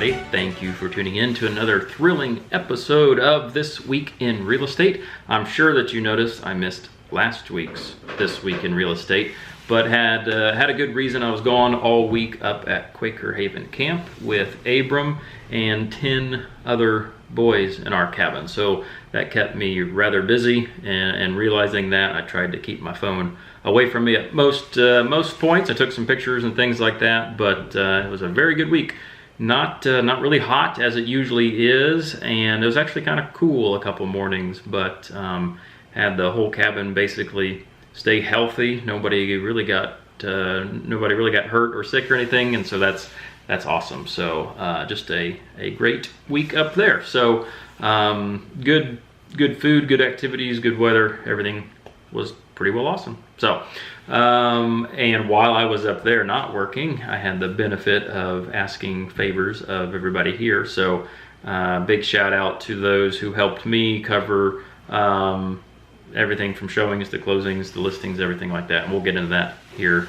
everybody. Thank you for tuning in to another thrilling episode of This Week in Real Estate. I'm sure that you noticed I missed last week's This Week in Real Estate, but had a good reason. I was gone all week up at Quaker Haven Camp with Abram and 10 other boys in our cabin. So that kept me rather busy, and realizing that, I tried to keep my phone away from me at most points. I took some pictures and things like that, but it was a very good week. Not really hot as it usually is, and it was actually kind of cool a couple mornings, but had the whole cabin basically stay healthy. Nobody really got hurt or sick or anything, and so that's awesome. So just a great week up there. So good food, good activities, good weather. Everything was pretty well awesome. So and while I was up there not working, I had the benefit of asking favors of everybody here. So big shout out to those who helped me cover everything from showings to closings to listings, everything like that. And we'll get into that here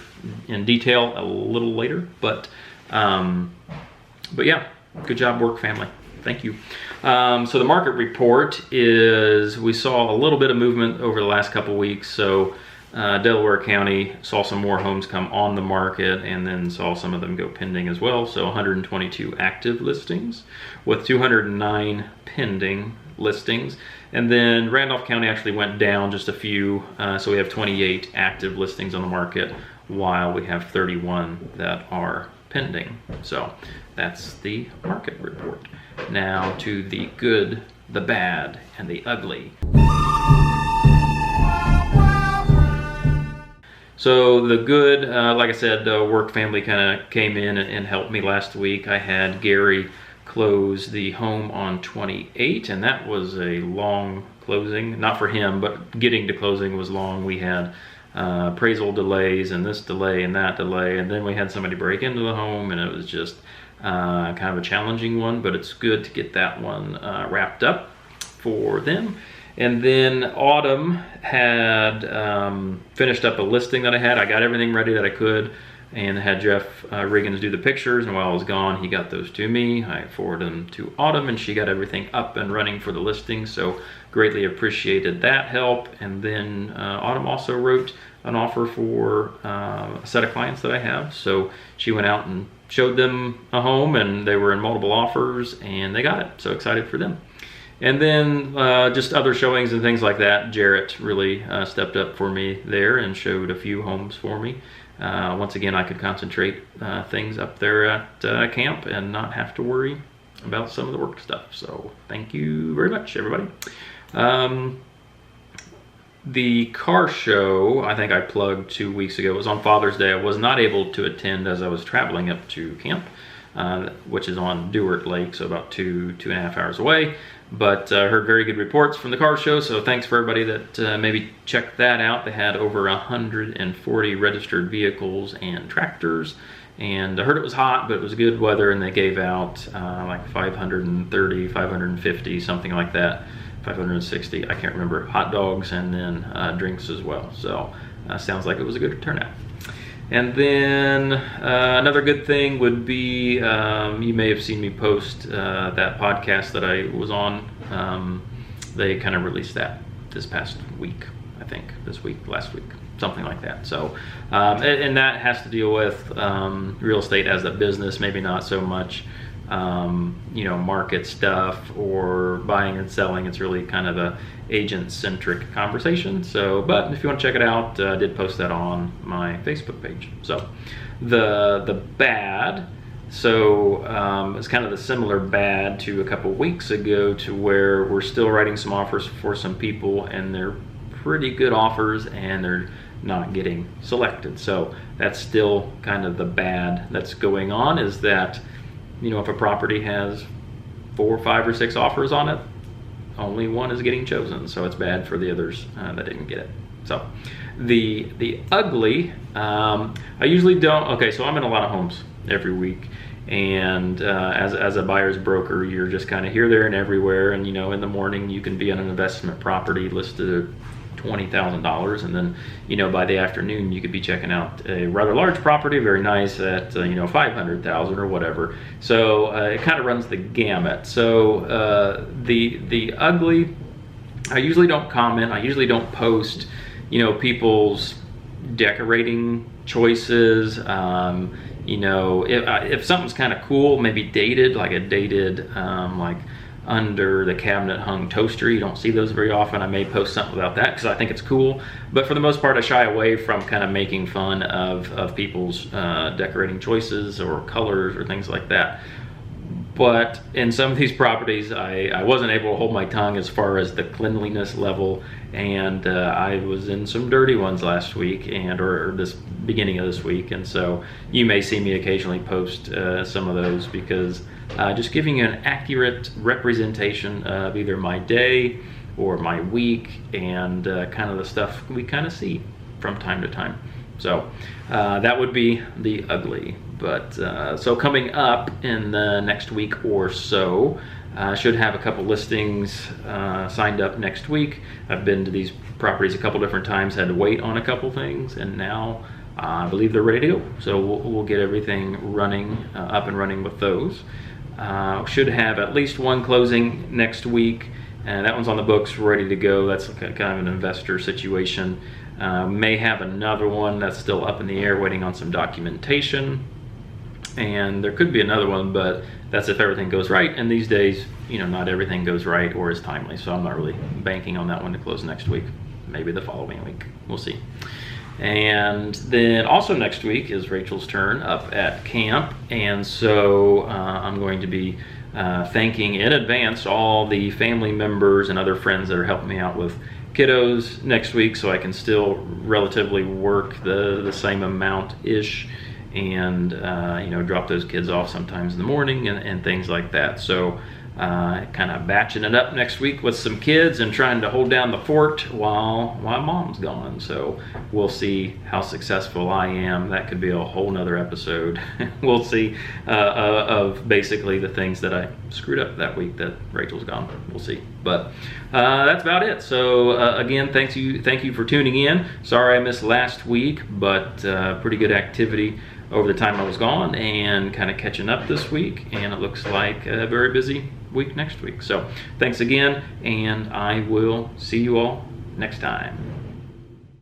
in detail a little later. But yeah, good job, work family. Thank you. So the market report is, we saw a little bit of movement over the last couple weeks. So Delaware County saw some more homes come on the market, and then saw some of them go pending as well. So 122 active listings with 209 pending listings. And then Randolph County actually went down just a few. So we have 28 active listings on the market, while we have 31 that are pending. So that's the market report. Now to the good, the bad, and the ugly. So the good, like I said, work family kind of came in and helped me last week. I had Gary close the home on 28, and that was a long closing. Not for him, but getting to closing was long. We had appraisal delays and this delay and that delay, and then we had somebody break into the home, and it was just kind of a challenging one, but it's good to get that one wrapped up for them. And then Autumn had finished up a listing that I had. I got everything ready that I could, and had Jeff Riggins do the pictures, and while I was gone, he got those to me. I forwarded them to Autumn, and she got everything up and running for the listing, so greatly appreciated that help. And then Autumn also wrote an offer for a set of clients that I have, so she went out and showed them a home, and they were in multiple offers, and they got it, so excited for them. And then just other showings and things like that. Jarrett really stepped up for me there and showed a few homes for me. Once again, I could concentrate things up there at camp and not have to worry about some of the work stuff. So thank you very much, everybody. The car show, I think I plugged 2 weeks ago, it was on Father's Day. I was not able to attend as I was traveling up to camp, which is on Dewart Lake, so about two and a half hours away. But heard very good reports from the car show, so thanks for everybody that maybe checked that out. They had over 140 registered vehicles and tractors, and I heard it was hot, but it was good weather, and they gave out like 530, 550, something like that, 560, I can't remember, hot dogs, and then drinks as well. So sounds like it was a good turnout. And then another good thing would be, you may have seen me post that podcast that I was on. They kind of released that this past week, I think, last week, something like that. So, and that has to deal with real estate as a business, maybe not so much, market stuff or buying and selling. It's really kind of a agent-centric conversation. So, but if you want to check it out, I did post that on my Facebook page. So, the bad. So it's kind of the similar bad to a couple weeks ago, to where we're still writing some offers for some people, and they're pretty good offers, and they're not getting selected. So that's still kind of the bad that's going on, is that, if a property has 4, 5, or 6 offers on it, only one is getting chosen. So it's bad for the others that didn't get it. So the ugly, I usually don't. Okay, so I'm in a lot of homes every week, and as a buyer's broker, you're just kind of here, there, and everywhere. And in the morning you can be on an investment property listed $20,000, and then by the afternoon you could be checking out a rather large property, very nice, at $500,000 or whatever. So it kind of runs the gamut. So the ugly, I usually don't comment. I usually don't post people's decorating choices. If something's kind of cool, maybe dated, like a dated like under the cabinet hung toaster, you don't see those very often, I may post something about that because I think it's cool. But for the most part, I shy away from kind of making fun of people's decorating choices or colors or things like that. But in some of these properties, I wasn't able to hold my tongue as far as the cleanliness level, and I was in some dirty ones last week or this beginning of this week, and so you may see me occasionally post some of those, because just giving you an accurate representation of either my day or my week, and kind of the stuff we kind of see from time to time. So that would be the ugly. But so coming up in the next week or so, I should have a couple listings signed up next week. I've been to these properties a couple different times, had to wait on a couple things, and now I believe they're ready to go. So we'll get everything running, up and running with those. Should have at least one closing next week, and that one's on the books, ready to go. That's kind of an investor situation. May have another one that's still up in the air, waiting on some documentation. And there could be another one, but that's if everything goes right. And these days, not everything goes right or is timely. So I'm not really banking on that one to close next week. Maybe the following week. We'll see. And then also next week is Rachel's turn up at camp. And so I'm going to be thanking in advance all the family members and other friends that are helping me out with kiddos next week, so I can still relatively work the same amount-ish, and drop those kids off sometimes in the morning and things like that. So kind of batching it up next week with some kids and trying to hold down the fort while mom's gone. So we'll see how successful I am. That could be a whole nother episode. We'll see of basically the things that I screwed up that week that Rachel's gone. We'll see. But that's about it. So again, thank you for tuning in. Sorry I missed last week, but pretty good activity over the time I was gone, and kind of catching up this week, and it looks like a very busy week next week. So thanks again, and I will see you all next time.